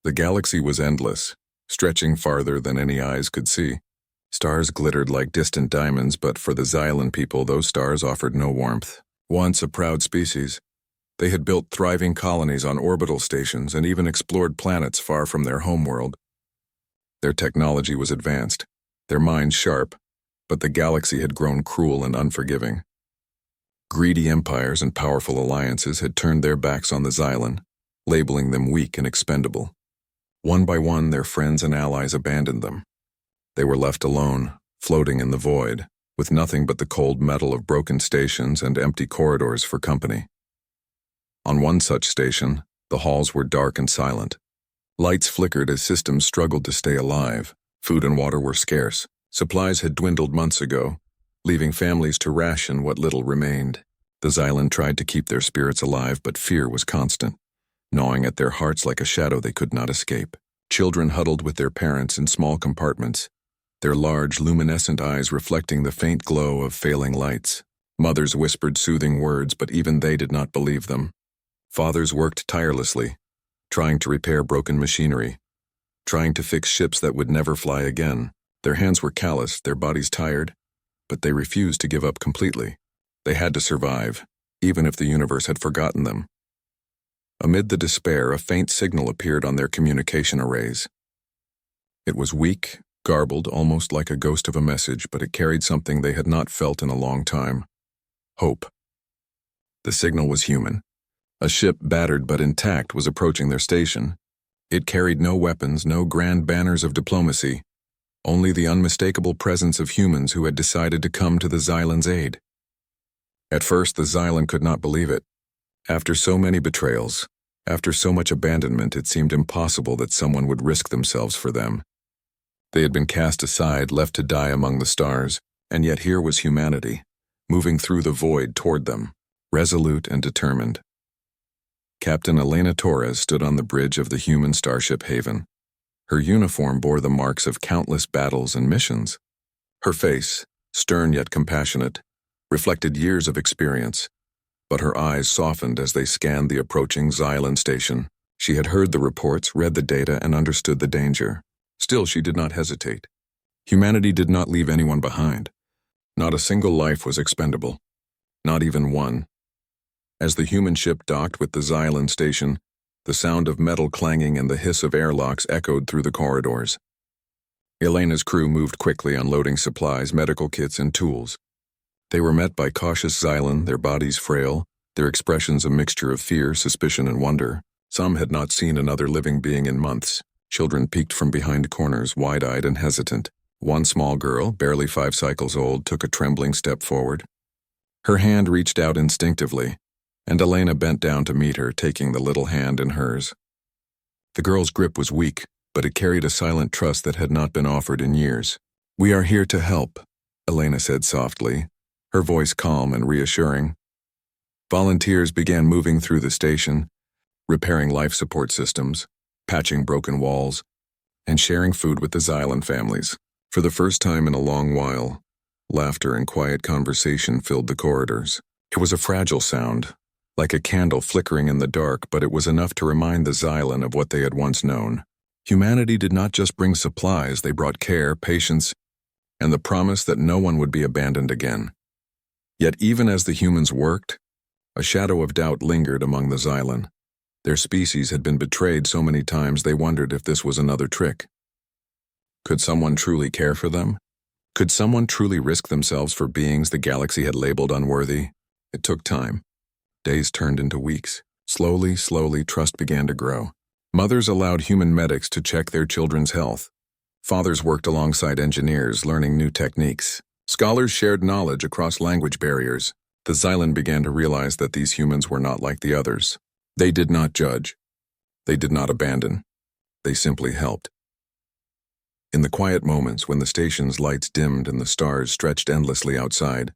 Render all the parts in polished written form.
The galaxy was endless, stretching farther than any eyes could see. Stars glittered like distant diamonds, but for the Xylan people, those stars offered no warmth. Once a proud species, they had built thriving colonies on orbital stations and even explored planets far from their homeworld. Their technology was advanced, their minds sharp, but the galaxy had grown cruel and unforgiving. Greedy empires and powerful alliances had turned their backs on the Xylan, labeling them weak and expendable. One by one, their friends and allies abandoned them. They were left alone, floating in the void, with nothing but the cold metal of broken stations and empty corridors for company. On one such station, the halls were dark and silent. Lights flickered as systems struggled to stay alive. Food and water were scarce. Supplies had dwindled months ago, leaving families to ration what little remained. The Xylan tried to keep their spirits alive, but fear was constant, gnawing at their hearts like a shadow they could not escape. Children huddled with their parents in small compartments, their large, luminescent eyes reflecting the faint glow of failing lights. Mothers whispered soothing words, but even they did not believe them. Fathers worked tirelessly, trying to repair broken machinery, trying to fix ships that would never fly again. Their hands were calloused, their bodies tired, but they refused to give up completely. They had to survive, even if the universe had forgotten them. Amid the despair, a faint signal appeared on their communication arrays. It was weak, garbled, almost like a ghost of a message, but it carried something they had not felt in a long time: hope. The signal was human. A ship, battered but intact, was approaching their station. It carried no weapons, no grand banners of diplomacy, only the unmistakable presence of humans who had decided to come to the Xylan's aid. At first, the Xylan could not believe it. After so many betrayals, after so much abandonment, it seemed impossible that someone would risk themselves for them. They had been cast aside, left to die among the stars, and yet here was humanity, moving through the void toward them, resolute and determined. Captain Elena Torres stood on the bridge of the human starship Haven. Her uniform bore the marks of countless battles and missions. Her face, stern yet compassionate, reflected years of experience, but her eyes softened as they scanned the approaching Xylan station. She had heard the reports, read the data, and understood the danger. Still, she did not hesitate. Humanity did not leave anyone behind. Not a single life was expendable. Not even one. As the human ship docked with the Xylan station, the sound of metal clanging and the hiss of airlocks echoed through the corridors. Elena's crew moved quickly, unloading supplies, medical kits, and tools. They were met by cautious Xylan, their bodies frail, their expressions a mixture of fear, suspicion, and wonder. Some had not seen another living being in months. Children peeked from behind corners, wide-eyed and hesitant. One small girl, barely 5 cycles old, took a trembling step forward. Her hand reached out instinctively, and Elena bent down to meet her, taking the little hand in hers. The girl's grip was weak, but it carried a silent trust that had not been offered in years. "We are here to help," Elena said softly, her voice calm and reassuring. Volunteers began moving through the station, repairing life support systems, patching broken walls, and sharing food with the Xylan families. For the first time in a long while, laughter and quiet conversation filled the corridors. It was a fragile sound, like a candle flickering in the dark, but it was enough to remind the Xylan of what they had once known. Humanity did not just bring supplies, they brought care, patience, and the promise that no one would be abandoned again. Yet even as the humans worked, a shadow of doubt lingered among the Xylan. Their species had been betrayed so many times they wondered if this was another trick. Could someone truly care for them? Could someone truly risk themselves for beings the galaxy had labeled unworthy? It took time. Days turned into weeks. Slowly, trust began to grow. Mothers allowed human medics to check their children's health. Fathers worked alongside engineers, learning new techniques. Scholars shared knowledge across language barriers. The Xylan began to realize that these humans were not like the others. They did not judge. They did not abandon. They simply helped. In the quiet moments when the station's lights dimmed and the stars stretched endlessly outside,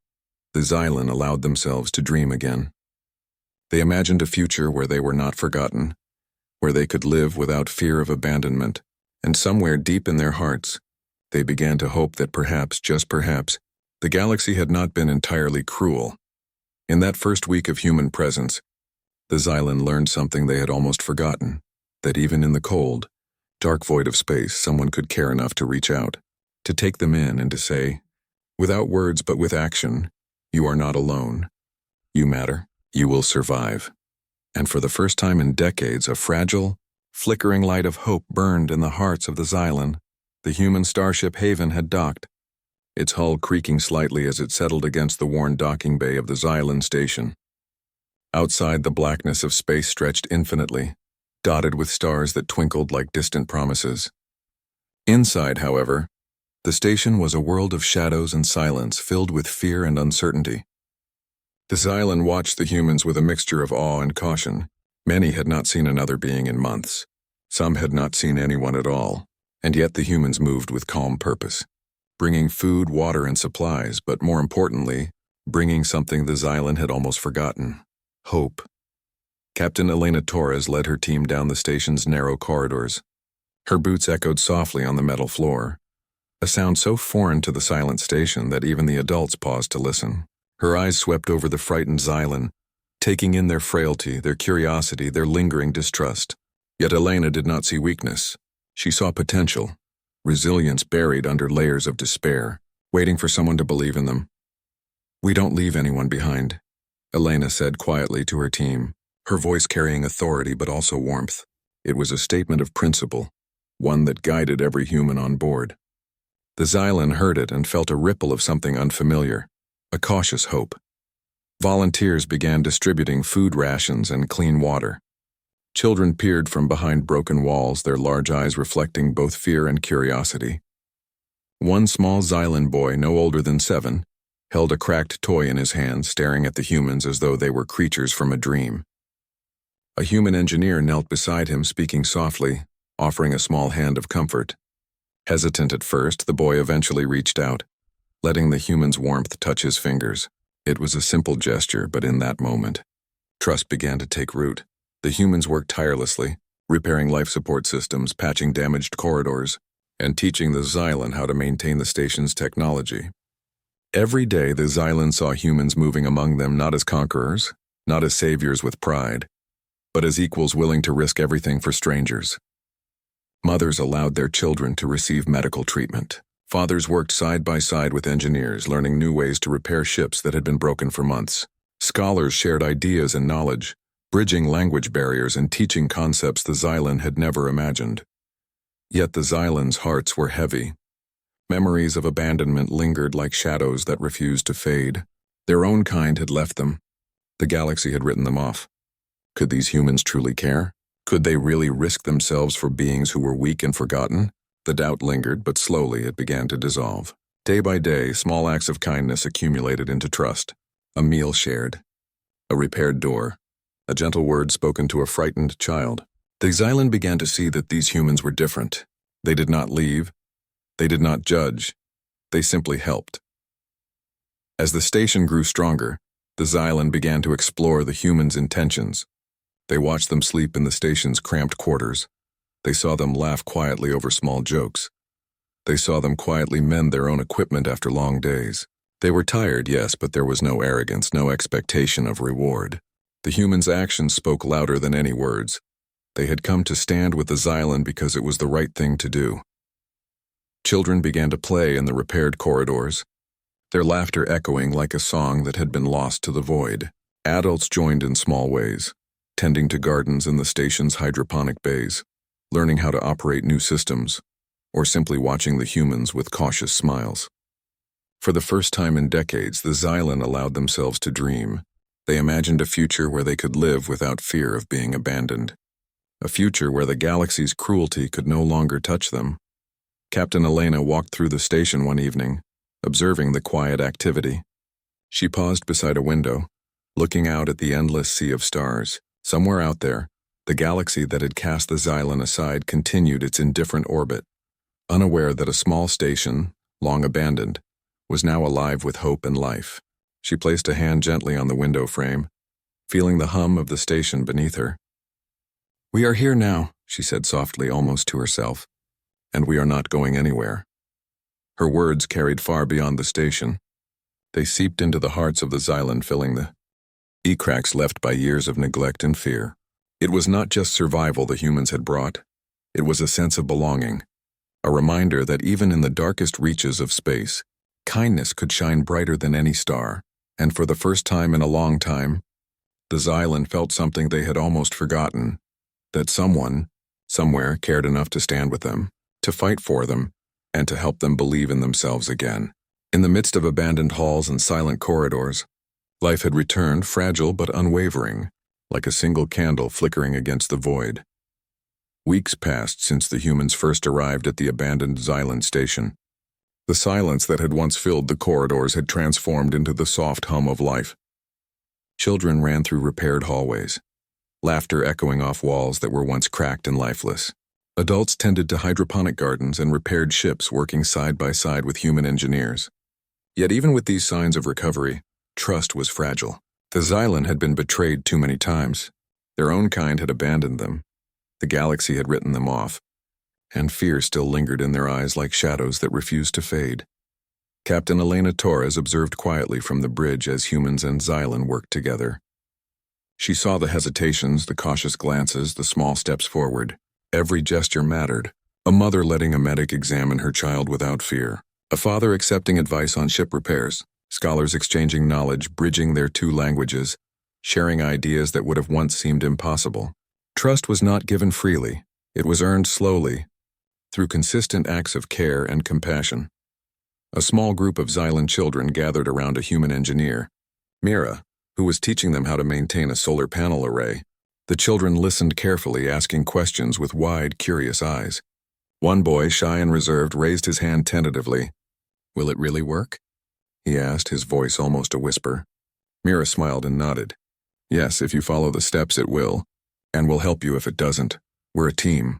the Xylan allowed themselves to dream again. They imagined a future where they were not forgotten, where they could live without fear of abandonment, and somewhere deep in their hearts, they began to hope that perhaps, just perhaps, the galaxy had not been entirely cruel. In that first week of human presence, the Xylan learned something they had almost forgotten, that even in the cold, Dark void of space, someone could care enough to reach out, to take them in and to say, without words but with action, you are not alone. You matter. You will survive. And for the first time in decades, a fragile, flickering light of hope burned in the hearts of the Xylan. The human starship Haven had docked, its hull creaking slightly as it settled against the worn docking bay of the Xylan station. Outside, the blackness of space stretched infinitely, dotted with stars that twinkled like distant promises. Inside, however, the station was a world of shadows and silence filled with fear and uncertainty. The Xylan watched the humans with a mixture of awe and caution. Many had not seen another being in months. Some had not seen anyone at all, and yet the humans moved with calm purpose, bringing food, water, and supplies, but more importantly, bringing something the Xylan had almost forgotten: hope. Captain Elena Torres led her team down the station's narrow corridors. Her boots echoed softly on the metal floor, a sound so foreign to the silent station that even the adults paused to listen. Her eyes swept over the frightened Xylan, taking in their frailty, their curiosity, their lingering distrust. Yet Elena did not see weakness. She saw potential, resilience buried under layers of despair, waiting for someone to believe in them. "We don't leave anyone behind," Elena said quietly to her team, her voice carrying authority but also warmth. It was a statement of principle, one that guided every human on board. The Xylan heard it and felt a ripple of something unfamiliar, a cautious hope. Volunteers began distributing food rations and clean water. Children peered from behind broken walls, their large eyes reflecting both fear and curiosity. One small Xylan boy, no older than 7, held a cracked toy in his hand, staring at the humans as though they were creatures from a dream. A human engineer knelt beside him, speaking softly, offering a small hand of comfort. Hesitant at first, the boy eventually reached out, letting the human's warmth touch his fingers. It was a simple gesture, but in that moment, trust began to take root. The humans worked tirelessly, repairing life support systems, patching damaged corridors, and teaching the Xylan how to maintain the station's technology. Every day, the Xylan saw humans moving among them not as conquerors, not as saviors with pride, but as equals willing to risk everything for strangers. Mothers allowed their children to receive medical treatment. Fathers worked side by side with engineers, learning new ways to repair ships that had been broken for months. Scholars shared ideas and knowledge, bridging language barriers and teaching concepts the Xylan had never imagined. Yet the Xylan's hearts were heavy. Memories of abandonment lingered like shadows that refused to fade. Their own kind had left them. The galaxy had written them off. Could these humans truly care? Could they really risk themselves for beings who were weak and forgotten? The doubt lingered, but slowly it began to dissolve. Day by day, small acts of kindness accumulated into trust. A meal shared, a repaired door, a gentle word spoken to a frightened child. The Xylan began to see that these humans were different. They did not leave. They did not judge. They simply helped. As the station grew stronger, the Xylan began to explore the humans' intentions. They watched them sleep in the station's cramped quarters. They saw them laugh quietly over small jokes. They saw them quietly mend their own equipment after long days. They were tired, yes, but there was no arrogance, no expectation of reward. The humans' actions spoke louder than any words. They had come to stand with the Xylan because it was the right thing to do. Children began to play in the repaired corridors, their laughter echoing like a song that had been lost to the void. Adults joined in small ways, tending to gardens in the station's hydroponic bays, learning how to operate new systems, or simply watching the humans with cautious smiles. For the first time in decades, the Xylan allowed themselves to dream. They imagined a future where they could live without fear of being abandoned. A future where the galaxy's cruelty could no longer touch them. Captain Elena walked through the station one evening, observing the quiet activity. She paused beside a window, looking out at the endless sea of stars. Somewhere out there, the galaxy that had cast the Xylan aside continued its indifferent orbit, unaware that a small station, long abandoned, was now alive with hope and life. She placed a hand gently on the window frame, feeling the hum of the station beneath her. "We are here now," she said softly, almost to herself, "and we are not going anywhere." Her words carried far beyond the station. They seeped into the hearts of the Xylan, filling the cracks left by years of neglect and fear. It was not just survival the humans had brought. It was a sense of belonging, a reminder that even in the darkest reaches of space, kindness could shine brighter than any star. And for the first time in a long time, the Xylan felt something they had almost forgotten, that someone, somewhere, cared enough to stand with them, to fight for them, and to help them believe in themselves again. In the midst of abandoned halls and silent corridors, life had returned, fragile but unwavering, like a single candle flickering against the void. Weeks passed since the humans first arrived at the abandoned Xylan station. The silence that had once filled the corridors had transformed into the soft hum of life. Children ran through repaired hallways, laughter echoing off walls that were once cracked and lifeless. Adults tended to hydroponic gardens and repaired ships working side by side with human engineers. Yet even with these signs of recovery, trust was fragile. The Xylan had been betrayed too many times. Their own kind had abandoned them. The galaxy had written them off, and fear still lingered in their eyes like shadows that refused to fade. Captain Elena Torres observed quietly from the bridge as humans and Xylan worked together. She saw the hesitations, the cautious glances, the small steps forward. Every gesture mattered. A mother letting a medic examine her child without fear. A father accepting advice on ship repairs. Scholars exchanging knowledge, bridging their two languages, sharing ideas that would have once seemed impossible. Trust was not given freely. It was earned slowly, through consistent acts of care and compassion. A small group of Xylan children gathered around a human engineer, Mira, who was teaching them how to maintain a solar panel array. The children listened carefully, asking questions with wide, curious eyes. One boy, shy and reserved, raised his hand tentatively. "Will it really work?" he asked, his voice almost a whisper. Mira smiled and nodded. "Yes, if you follow the steps it will, and we'll help you if it doesn't. We're a team."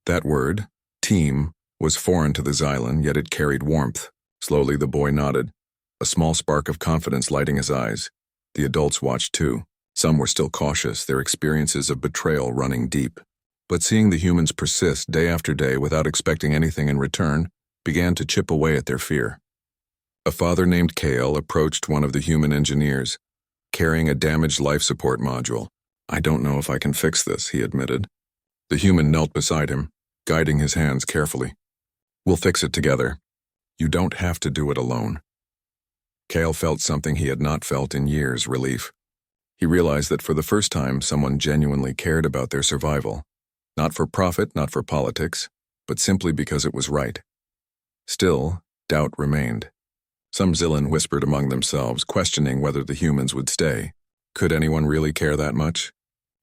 That word, team, was foreign to the Xylan, yet it carried warmth. Slowly the boy nodded, a small spark of confidence lighting his eyes. The adults watched too. Some were still cautious, their experiences of betrayal running deep. But seeing the humans persist day after day without expecting anything in return began to chip away at their fear. A father named Kale approached one of the human engineers, carrying a damaged life support module. "I don't know if I can fix this," he admitted. The human knelt beside him, guiding his hands carefully. "We'll fix it together. You don't have to do it alone." Kale felt something he had not felt in years: relief. He realized that for the first time someone genuinely cared about their survival. Not for profit, not for politics, but simply because it was right. Still, doubt remained. Some Xylan whispered among themselves, questioning whether the humans would stay. Could anyone really care that much?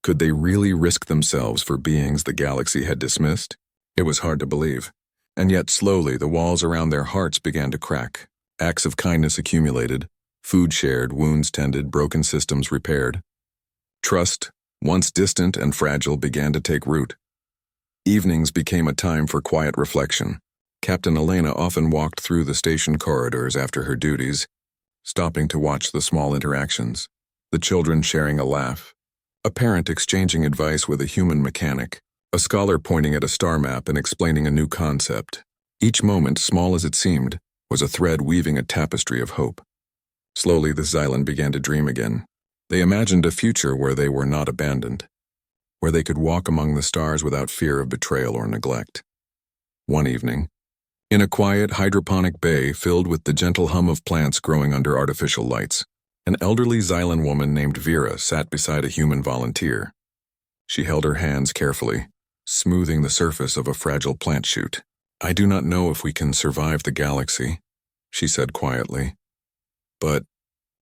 Could they really risk themselves for beings the galaxy had dismissed? It was hard to believe. And yet slowly the walls around their hearts began to crack. Acts of kindness accumulated, food shared, wounds tended, broken systems repaired. Trust, once distant and fragile, began to take root. Evenings became a time for quiet reflection. Captain Elena often walked through the station corridors after her duties, stopping to watch the small interactions. The children sharing a laugh, a parent exchanging advice with a human mechanic, a scholar pointing at a star map and explaining a new concept. Each moment, small as it seemed, was a thread weaving a tapestry of hope. Slowly the Xylan began to dream again. They imagined a future where they were not abandoned, where they could walk among the stars without fear of betrayal or neglect. One evening, in a quiet hydroponic bay filled with the gentle hum of plants growing under artificial lights, an elderly Xylan woman named Vera sat beside a human volunteer. She held her hands carefully, smoothing the surface of a fragile plant shoot. "I do not know if we can survive the galaxy," she said quietly. "But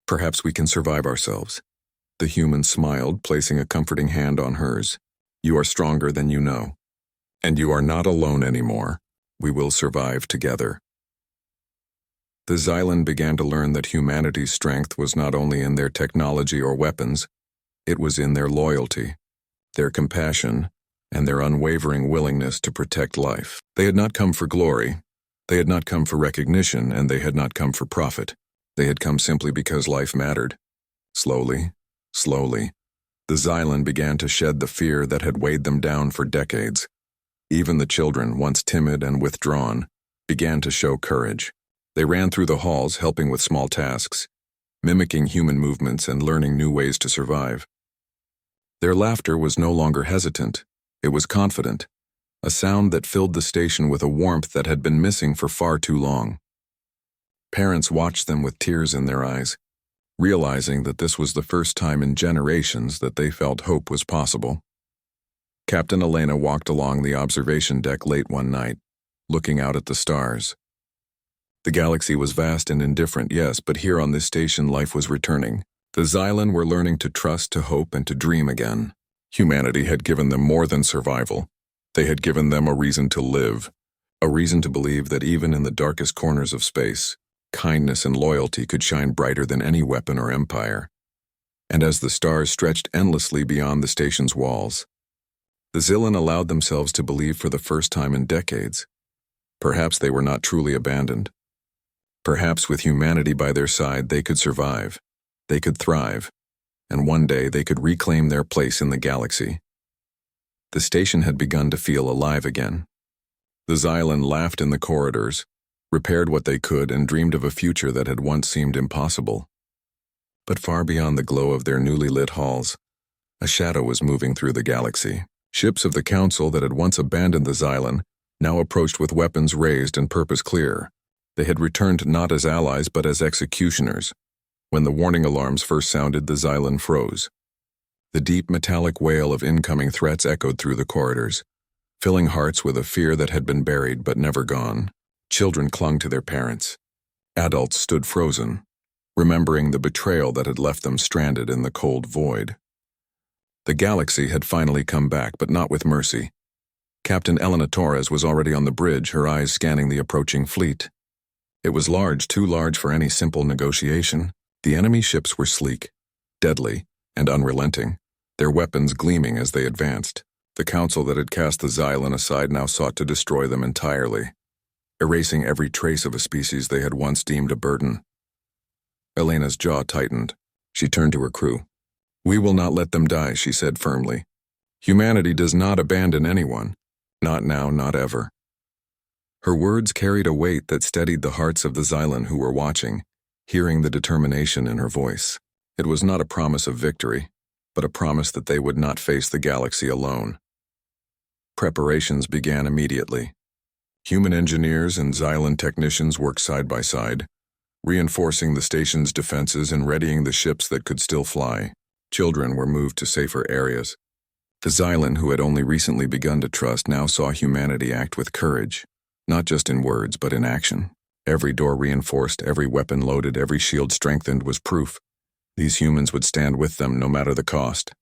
perhaps we can survive ourselves." The human smiled, placing a comforting hand on hers. "You are stronger than you know. And you are not alone anymore. We will survive together." The Xylan began to learn that humanity's strength was not only in their technology or weapons, it was in their loyalty, their compassion, and their unwavering willingness to protect life. They had not come for glory, they had not come for recognition, and they had not come for profit. They had come simply because life mattered. Slowly, the Xylan began to shed the fear that had weighed them down for decades. Even the children, once timid and withdrawn, began to show courage. They ran through the halls, helping with small tasks, mimicking human movements and learning new ways to survive. Their laughter was no longer hesitant, it was confident, a sound that filled the station with a warmth that had been missing for far too long. Parents watched them with tears in their eyes, realizing that this was the first time in generations that they felt hope was possible. Captain Elena walked along the observation deck late one night, looking out at the stars. The galaxy was vast and indifferent, yes, but here on this station life was returning. The Xylan were learning to trust, to hope, and to dream again. Humanity had given them more than survival. They had given them a reason to live, a reason to believe that even in the darkest corners of space, kindness and loyalty could shine brighter than any weapon or empire. And as the stars stretched endlessly beyond the station's walls, the Xylan allowed themselves to believe for the first time in decades. Perhaps they were not truly abandoned. Perhaps with humanity by their side they could survive, they could thrive, and one day they could reclaim their place in the galaxy. The station had begun to feel alive again. The Xylan laughed in the corridors, repaired what they could, and dreamed of a future that had once seemed impossible. But far beyond the glow of their newly lit halls, a shadow was moving through the galaxy. Ships of the Council that had once abandoned the Xylan now approached with weapons raised and purpose clear. They had returned not as allies but as executioners. When the warning alarms first sounded, the Xylan froze. The deep metallic wail of incoming threats echoed through the corridors, filling hearts with a fear that had been buried but never gone. Children clung to their parents. Adults stood frozen, remembering the betrayal that had left them stranded in the cold void. The galaxy had finally come back, but not with mercy. Captain Elena Torres was already on the bridge, her eyes scanning the approaching fleet. It was large, too large for any simple negotiation. The enemy ships were sleek, deadly, and unrelenting, their weapons gleaming as they advanced. The Council that had cast the Xylan aside now sought to destroy them entirely, erasing every trace of a species they had once deemed a burden. Elena's jaw tightened. She turned to her crew. "We will not let them die," she said firmly. "Humanity does not abandon anyone. Not now, not ever." Her words carried a weight that steadied the hearts of the Xylan who were watching, hearing the determination in her voice. It was not a promise of victory, but a promise that they would not face the galaxy alone. Preparations began immediately. Human engineers and Xylan technicians worked side by side, reinforcing the station's defenses and readying the ships that could still fly. Children were moved to safer areas. The Xylan, who had only recently begun to trust, now saw humanity act with courage, not just in words but in action. Every door reinforced, every weapon loaded, every shield strengthened was proof. These humans would stand with them no matter the cost.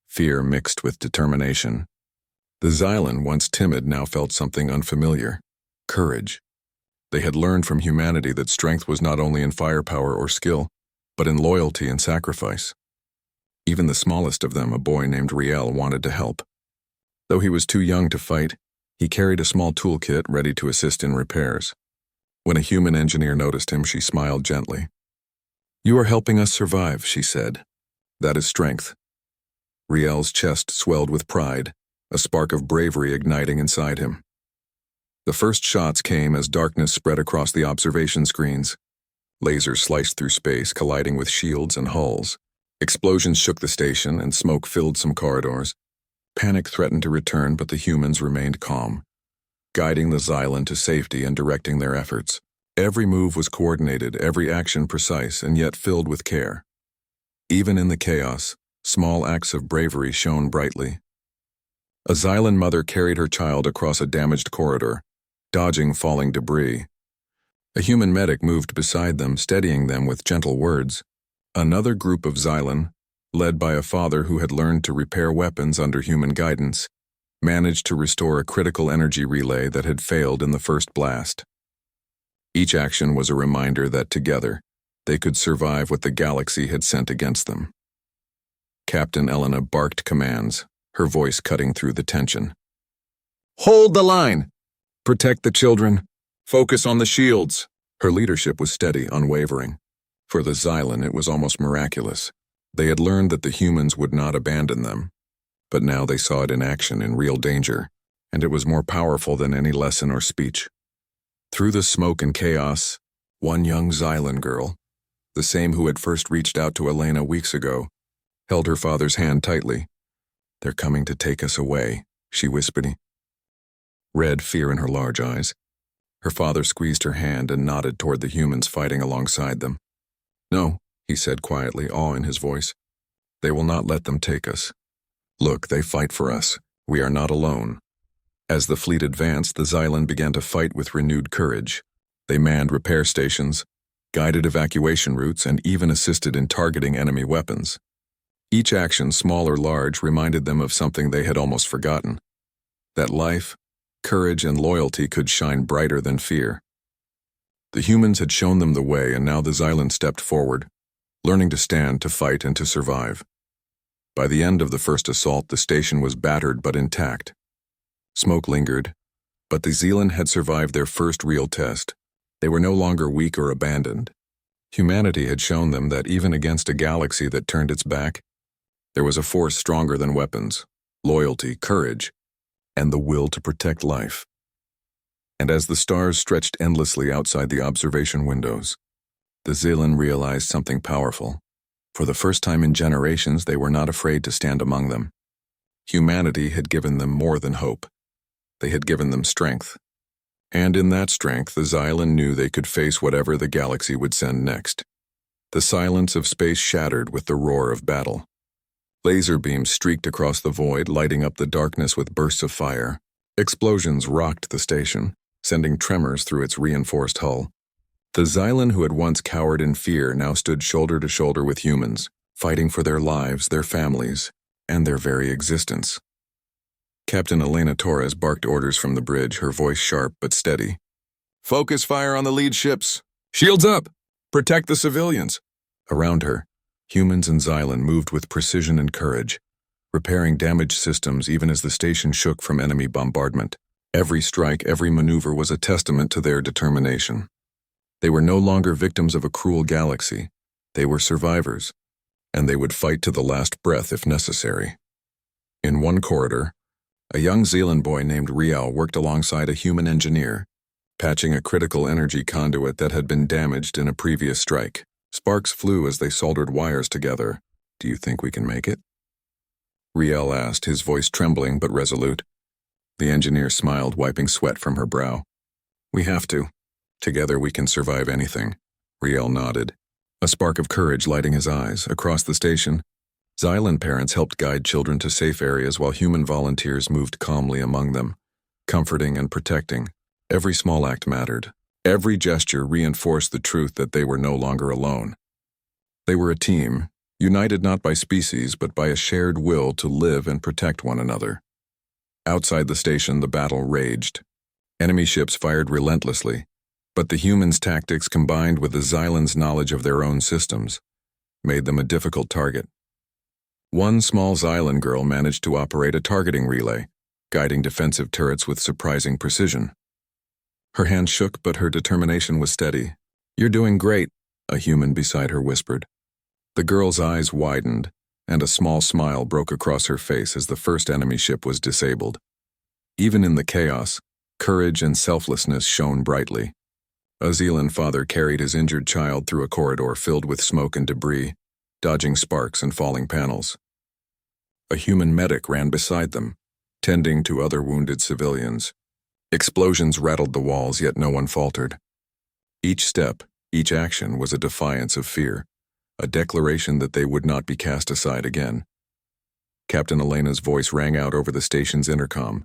Fear mixed with determination. The Xylan, once timid, now felt something unfamiliar. Courage. They had learned from humanity that strength was not only in firepower or skill, but in loyalty and sacrifice. Even the smallest of them, a boy named Riel, wanted to help. Though he was too young to fight, he carried a small toolkit ready to assist in repairs. When a human engineer noticed him, she smiled gently. "You are helping us survive," she said. "That is strength." Riel's chest swelled with pride, a spark of bravery igniting inside him. The first shots came as darkness spread across the observation screens. Lasers sliced through space, colliding with shields and hulls. Explosions shook the station and smoke filled some corridors. Panic threatened to return, but the humans remained calm, guiding the Xylan to safety and directing their efforts. Every move was coordinated, every action precise, and yet filled with care. Even in the chaos, small acts of bravery shone brightly. A Xylan mother carried her child across a damaged corridor, dodging falling debris. A human medic moved beside them, steadying them with gentle words. Another group of Xylan, led by a father who had learned to repair weapons under human guidance, managed to restore a critical energy relay that had failed in the first blast. Each action was a reminder that together, they could survive what the galaxy had sent against them. Captain Elena barked commands, her voice cutting through the tension. "Hold the line! Protect the children! Focus on the shields!" Her leadership was steady, unwavering. For the Xylan, it was almost miraculous. They had learned that the humans would not abandon them, but now they saw it in action, in real danger, and it was more powerful than any lesson or speech. Through the smoke and chaos, one young Xylan girl, the same who had first reached out to Elena weeks ago, held her father's hand tightly. "They're coming to take us away," she whispered. red fear in her large eyes. Her father squeezed her hand and nodded toward the humans fighting alongside them. "No," he said quietly, awe in his voice. "They will not let them take us. Look, they fight for us. We are not alone." As the fleet advanced, the Xylan began to fight with renewed courage. They manned repair stations, guided evacuation routes, and even assisted in targeting enemy weapons. Each action, small or large, reminded them of something they had almost forgotten: that life, courage, and loyalty could shine brighter than fear. The humans had shown them the way, and now the Xylan stepped forward, learning to stand, to fight, and to survive. By the end of the first assault, the station was battered but intact. Smoke lingered, but the Xylan had survived their first real test. They were no longer weak or abandoned. Humanity had shown them that even against a galaxy that turned its back, there was a force stronger than weapons: loyalty, courage, and the will to protect life. And as the stars stretched endlessly outside the observation windows, the Xylan realized something powerful. For the first time in generations, they were not afraid to stand among them. Humanity had given them more than hope. They had given them strength. And in that strength, the Xylan knew they could face whatever the galaxy would send next. The silence of space shattered with the roar of battle. Laser beams streaked across the void, lighting up the darkness with bursts of fire. Explosions rocked the station, sending tremors through its reinforced hull. The Xylan who had once cowered in fear now stood shoulder to shoulder with humans, fighting for their lives, their families, and their very existence. Captain Elena Torres barked orders from the bridge, her voice sharp but steady. "Focus fire on the lead ships! Shields up! Protect the civilians!" Around her, humans and Xylan moved with precision and courage, repairing damaged systems even as the station shook from enemy bombardment. Every strike, every maneuver was a testament to their determination. They were no longer victims of a cruel galaxy. They were survivors, and they would fight to the last breath if necessary. In one corridor, a young Xylan boy named Riel worked alongside a human engineer, patching a critical energy conduit that had been damaged in a previous strike. Sparks flew as they soldered wires together. "Do you think we can make it?" Riel asked, his voice trembling but resolute. The engineer smiled, wiping sweat from her brow. "We have to. Together we can survive anything." Riel nodded, a spark of courage lighting his eyes. Across the station, Xylan parents helped guide children to safe areas while human volunteers moved calmly among them, comforting and protecting. Every small act mattered. Every gesture reinforced the truth that they were no longer alone. They were a team, united not by species but by a shared will to live and protect one another. Outside the station, the battle raged. Enemy ships fired relentlessly, but the humans' tactics, combined with the Xylan's knowledge of their own systems, made them a difficult target. One small Xylan girl managed to operate a targeting relay, guiding defensive turrets with surprising precision. Her hand shook, but her determination was steady. "You're doing great," a human beside her whispered. The girl's eyes widened, and a small smile broke across her face as the first enemy ship was disabled. Even in the chaos, courage and selflessness shone brightly. A Xylan father carried his injured child through a corridor filled with smoke and debris, dodging sparks and falling panels. A human medic ran beside them, tending to other wounded civilians. Explosions rattled the walls, yet no one faltered. Each step, each action was a defiance of fear, a declaration that they would not be cast aside again. Captain Elena's voice rang out over the station's intercom.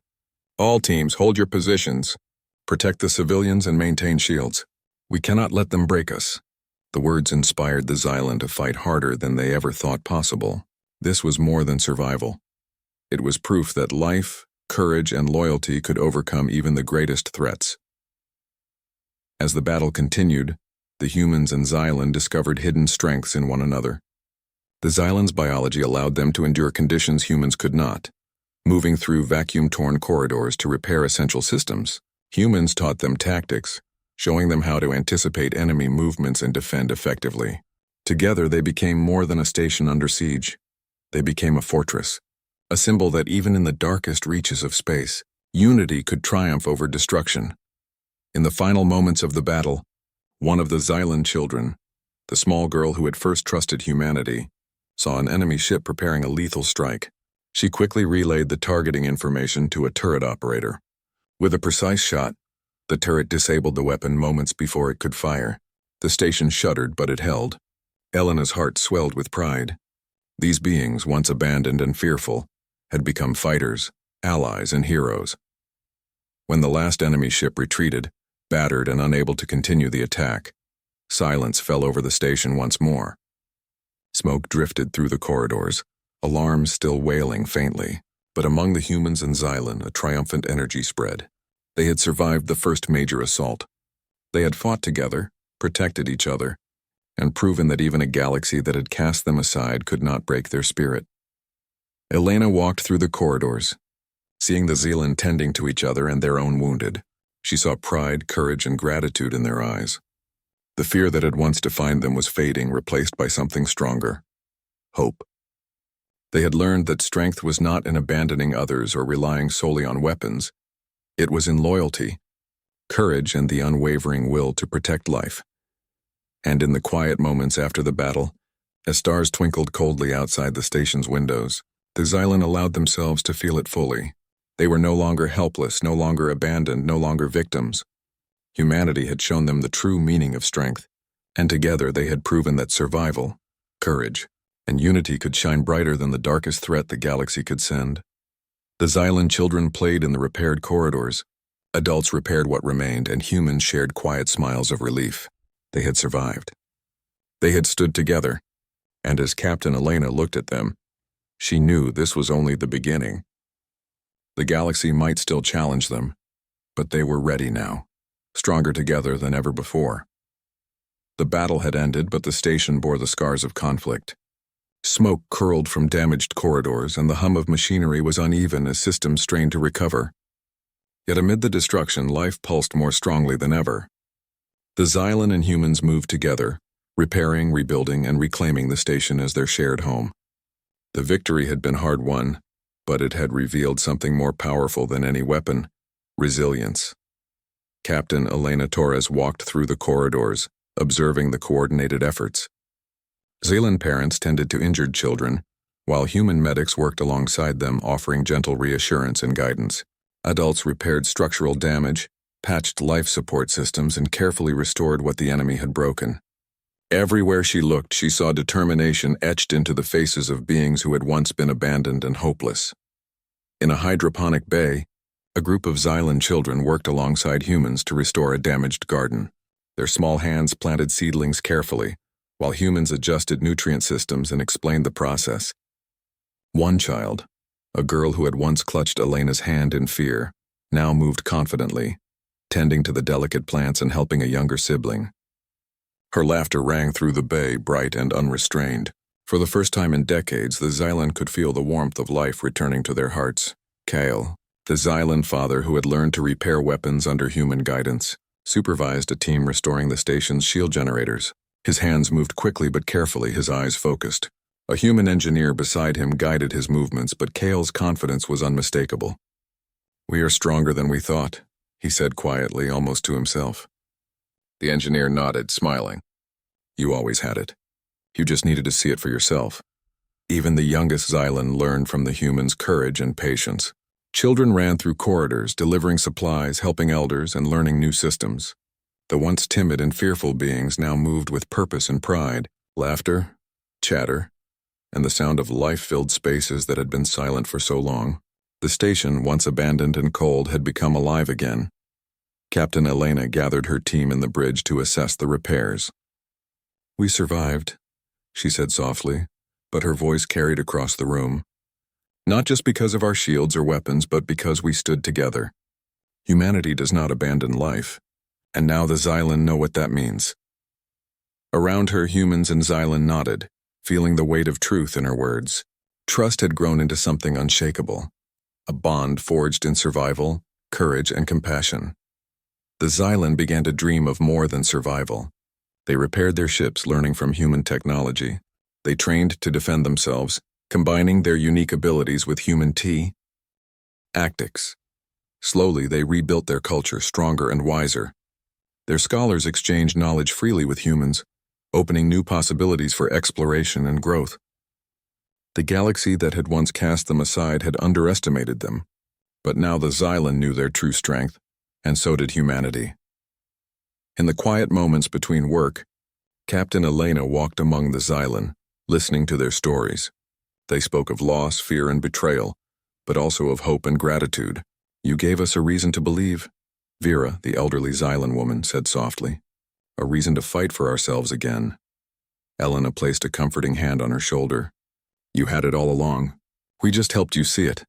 "All teams, hold your positions. Protect the civilians and maintain shields. We cannot let them break us." The words inspired the Xylan to fight harder than they ever thought possible. This was more than survival. It was proof that life, courage, and loyalty could overcome even the greatest threats. As the battle continued, the humans and Xylan discovered hidden strengths in one another. The Xylan's biology allowed them to endure conditions humans could not, moving through vacuum-torn corridors to repair essential systems. Humans taught them tactics, showing them how to anticipate enemy movements and defend effectively. Together they became more than a station under siege. They became a fortress, a symbol that even in the darkest reaches of space, unity could triumph over destruction. In the final moments of the battle, one of the Xylan children, the small girl who had first trusted humanity, saw an enemy ship preparing a lethal strike. She quickly relayed the targeting information to a turret operator. With a precise shot, the turret disabled the weapon moments before it could fire. The station shuddered, but it held. Elena's heart swelled with pride. These beings, once abandoned and fearful, had become fighters, allies, and heroes. When the last enemy ship retreated, battered and unable to continue the attack, silence fell over the station once more. Smoke drifted through the corridors, alarms still wailing faintly, but among the humans and Xylan, a triumphant energy spread. They had survived the first major assault. They had fought together, protected each other, and proven that even a galaxy that had cast them aside could not break their spirit. Elena walked through the corridors. Seeing the Xylan tending to each other and their own wounded, she saw pride, courage, and gratitude in their eyes. The fear that had once defined them was fading, replaced by something stronger: hope. They had learned that strength was not in abandoning others or relying solely on weapons. It was in loyalty, courage, and the unwavering will to protect life. And in the quiet moments after the battle, as stars twinkled coldly outside the station's windows, the Xylan allowed themselves to feel it fully. They were no longer helpless, no longer abandoned, no longer victims. Humanity had shown them the true meaning of strength, and together they had proven that survival, courage, and unity could shine brighter than the darkest threat the galaxy could send. The Xylan children played in the repaired corridors. Adults repaired what remained, and humans shared quiet smiles of relief. They had survived. They had stood together, and as Captain Elena looked at them, she knew this was only the beginning. The galaxy might still challenge them, but they were ready now, stronger together than ever before. The battle had ended, but the station bore the scars of conflict. Smoke curled from damaged corridors, and the hum of machinery was uneven as systems strained to recover. Yet amid the destruction, life pulsed more strongly than ever. The Xylan and humans moved together, repairing, rebuilding, and reclaiming the station as their shared home. The victory had been hard won, but it had revealed something more powerful than any weapon: resilience. Captain Elena Torres walked through the corridors, observing the coordinated efforts. Xylan parents tended to injured children, while human medics worked alongside them, offering gentle reassurance and guidance. Adults repaired structural damage, patched life support systems, and carefully restored what the enemy had broken. Everywhere she looked, she saw determination etched into the faces of beings who had once been abandoned and hopeless. In a hydroponic bay, a group of Xylan children worked alongside humans to restore a damaged garden. Their small hands planted seedlings carefully, while humans adjusted nutrient systems and explained the process. One child, a girl who had once clutched Elena's hand in fear, now moved confidently, tending to the delicate plants and helping a younger sibling. Her laughter rang through the bay, bright and unrestrained. For the first time in decades, the Xylan could feel the warmth of life returning to their hearts. Kale, the Xylan father who had learned to repair weapons under human guidance, supervised a team restoring the station's shield generators. His hands moved quickly but carefully, his eyes focused. A human engineer beside him guided his movements, but Kale's confidence was unmistakable. "We are stronger than we thought," he said quietly, almost to himself. The engineer nodded, smiling. "You always had it. You just needed to see it for yourself." Even the youngest Xylan learned from the humans' courage and patience. Children ran through corridors, delivering supplies, helping elders, and learning new systems. The once timid and fearful beings now moved with purpose and pride. Laughter, chatter, and the sound of life-filled spaces that had been silent for so long. The station, once abandoned and cold, had become alive again. Captain Elena gathered her team in the bridge to assess the repairs. "We survived," she said softly, but her voice carried across the room. "Not just because of our shields or weapons, but because we stood together. Humanity does not abandon life, and now the Xylan know what that means." Around her, humans and Xylan nodded, feeling the weight of truth in her words. Trust had grown into something unshakable, a bond forged in survival, courage, and compassion. The Xylan began to dream of more than survival. They repaired their ships, learning from human technology. They trained to defend themselves, combining their unique abilities with human tactics. Slowly, they rebuilt their culture, stronger and wiser. Their scholars exchanged knowledge freely with humans, opening new possibilities for exploration and growth. The galaxy that had once cast them aside had underestimated them, But now the Xylan knew their true strength, and so did humanity. In the quiet moments between work, Captain Elena walked among the Xylan, listening to their stories. They spoke of loss, fear, and betrayal, but also of hope and gratitude. "You gave us a reason to believe," Vera, the elderly Xylan woman, said softly. "A reason to fight for ourselves again." Elena placed a comforting hand on her shoulder. "You had it all along. We just helped you see it."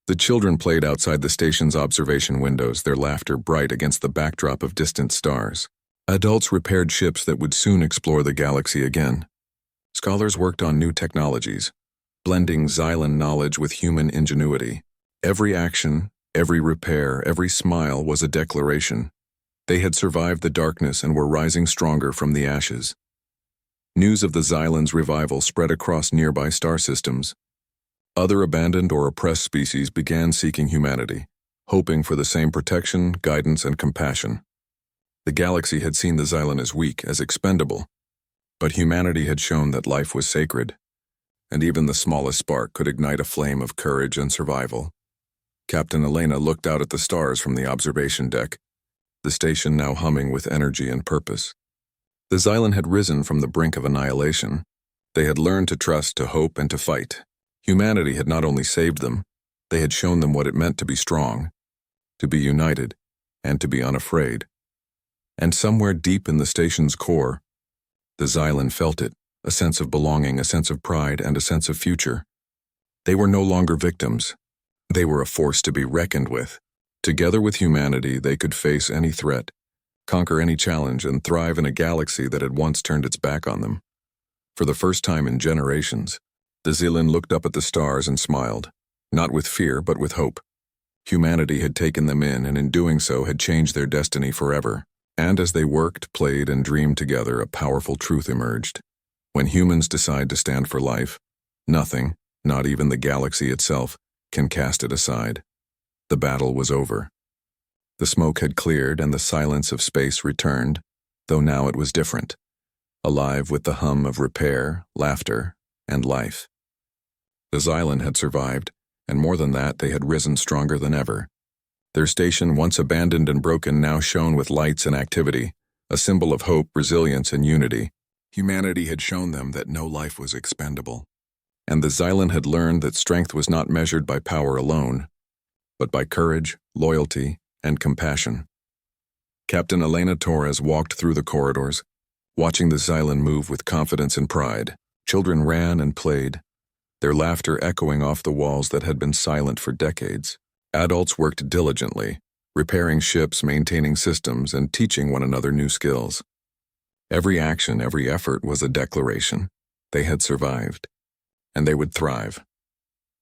The children played outside the station's observation windows, their laughter bright against the backdrop of distant stars. Adults repaired ships that would soon explore the galaxy again. Scholars worked on new technologies, blending Xylan knowledge with human ingenuity. Every action, every repair, every smile was a declaration. They had survived the darkness and were rising stronger from the ashes. News of the Xylan's revival spread across nearby star systems. Other abandoned or oppressed species began seeking humanity, hoping for the same protection, guidance, and compassion. The galaxy had seen the Xylan as weak, as expendable, but humanity had shown that life was sacred, and even the smallest spark could ignite a flame of courage and survival. Captain Elena looked out at the stars from the observation deck, the station now humming with energy and purpose. The Xylan had risen from the brink of annihilation. They had learned to trust, to hope, and to fight. Humanity had not only saved them, they had shown them what it meant to be strong, to be united, and to be unafraid. And somewhere deep in the station's core, the Xylan felt it, a sense of belonging, a sense of pride, and a sense of future. They were no longer victims. They were a force to be reckoned with. Together with humanity, they could face any threat, conquer any challenge, and thrive in a galaxy that had once turned its back on them. For the first time in generations, the Xylan looked up at the stars and smiled, not with fear but with hope. Humanity had taken them in, and in doing so had changed their destiny forever. And as they worked, played, and dreamed together, a powerful truth emerged. When humans decide to stand for life, nothing, not even the galaxy itself, can cast it aside. The battle was over. The smoke had cleared and the silence of space returned, though now it was different, alive with the hum of repair, laughter, and life. The Xylan had survived, and more than that, they had risen stronger than ever. Their station, once abandoned and broken, now shone with lights and activity, a symbol of hope, resilience, and unity. Humanity had shown them that no life was expendable, and the Xylan had learned that strength was not measured by power alone, but by courage, loyalty, and compassion. Captain Elena Torres walked through the corridors, watching the Xylan move with confidence and pride. Children ran and played, their laughter echoing off the walls that had been silent for decades. Adults worked diligently, repairing ships, maintaining systems, and teaching one another new skills. Every action, every effort was a declaration. They had survived, and they would thrive.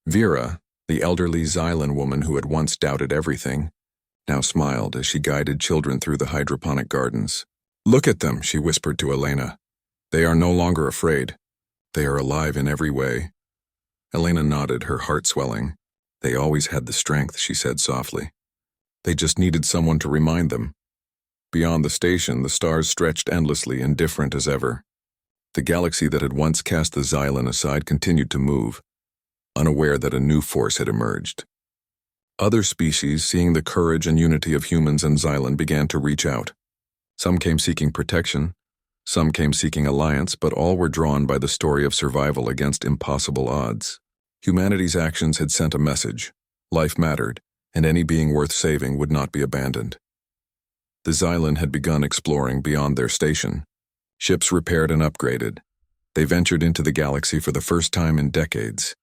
Vera, the elderly Xylan woman who had once doubted everything, now smiled as she guided children through the hydroponic gardens. "Look at them," she whispered to Elena. "They are no longer afraid. They are alive in every way." Elena nodded, her heart swelling. "They always had the strength," she said softly. "They just needed someone to remind them." Beyond the station, the stars stretched endlessly, indifferent as ever. The galaxy that had once cast the Xylan aside continued to move, unaware that a new force had emerged. Other species, seeing the courage and unity of humans and Xylan, began to reach out. Some came seeking protection, some came seeking alliance, but all were drawn by the story of survival against impossible odds. Humanity's actions had sent a message. Life mattered, and any being worth saving would not be abandoned. The Xylan had begun exploring beyond their station. Ships repaired and upgraded. They ventured into the galaxy for the first time in decades,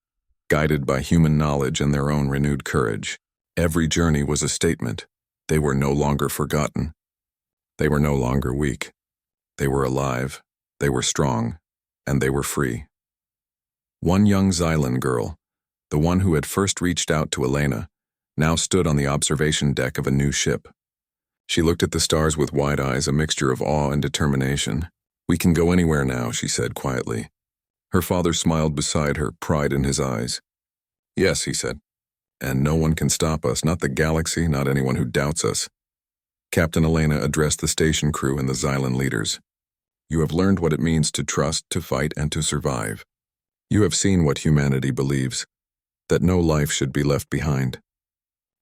guided by human knowledge and their own renewed courage. Every journey was a statement. They were no longer forgotten. They were no longer weak. They were alive, they were strong, and they were free. One young Xylan girl, the one who had first reached out to Elena, now stood on the observation deck of a new ship. She looked at the stars with wide eyes, a mixture of awe and determination. "We can go anywhere now," she said quietly. Her father smiled beside her, pride in his eyes. "Yes," he said, "and no one can stop us, not the galaxy, not anyone who doubts us." Captain Elena addressed the station crew and the Xylan leaders. "You have learned what it means to trust, to fight, and to survive. You have seen what humanity believes, that no life should be left behind.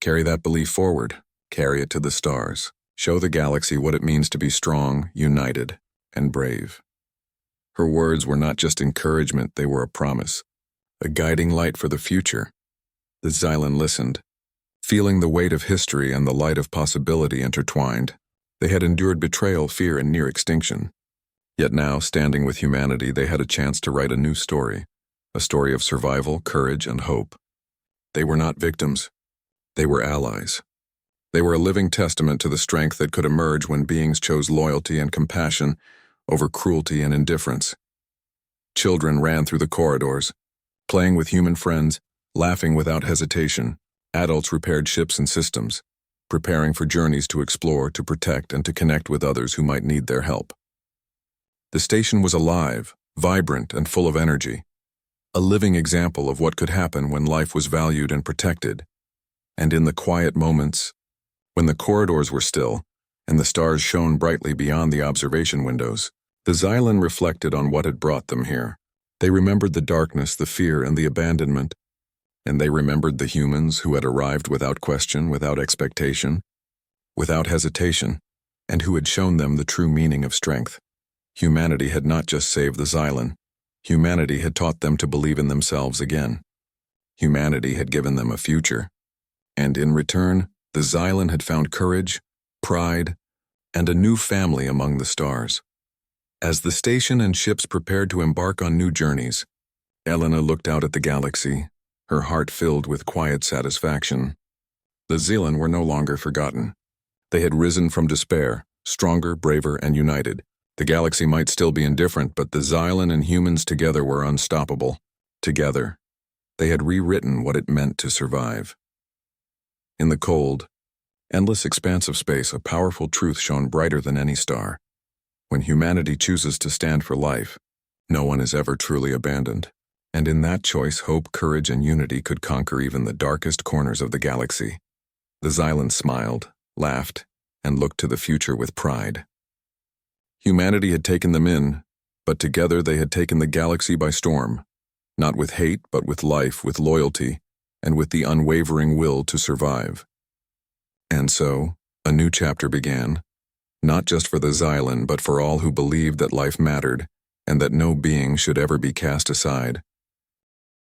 Carry that belief forward. Carry it to the stars. Show the galaxy what it means to be strong, united, and brave. Her words were not just encouragement, they were a promise, a guiding light for the future. The Xylan listened, feeling the weight of history and the light of possibility intertwined. They had endured betrayal, fear, and near extinction. Yet now, standing with humanity, they had a chance to write a new story, a story of survival, courage, and hope. They were not victims. They were allies. They were a living testament to the strength that could emerge when beings chose loyalty and compassion over cruelty and indifference. Children ran through the corridors, playing with human friends, laughing without hesitation. Adults repaired ships and systems, preparing for journeys to explore, to protect, and to connect with others who might need their help. The station was alive, vibrant, and full of energy, a living example of what could happen when life was valued and protected. And in the quiet moments, when the corridors were still and the stars shone brightly beyond the observation windows, the Xylan reflected on what had brought them here. They remembered the darkness, the fear, and the abandonment, and they remembered the humans who had arrived without question, without expectation, without hesitation, and who had shown them the true meaning of strength. Humanity had not just saved the Xylan. Humanity had taught them to believe in themselves again. Humanity had given them a future. And in return, the Xylan had found courage, pride, and a new family among the stars. As the station and ships prepared to embark on new journeys, Elena looked out at the galaxy, her heart filled with quiet satisfaction. The Xylan were no longer forgotten. They had risen from despair, stronger, braver, and united. The galaxy might still be indifferent, but the Xylan and humans together were unstoppable. Together, they had rewritten what it meant to survive. In the cold, endless expanse of space, a powerful truth shone brighter than any star. When humanity chooses to stand for life, no one is ever truly abandoned. And in that choice, hope, courage, and unity could conquer even the darkest corners of the galaxy. The Xylan smiled, laughed, and looked to the future with pride. Humanity had taken them in, but together they had taken the galaxy by storm, not with hate, but with life, with loyalty, and with the unwavering will to survive. And so, a new chapter began, not just for the Xylan, but for all who believed that life mattered, and that no being should ever be cast aside.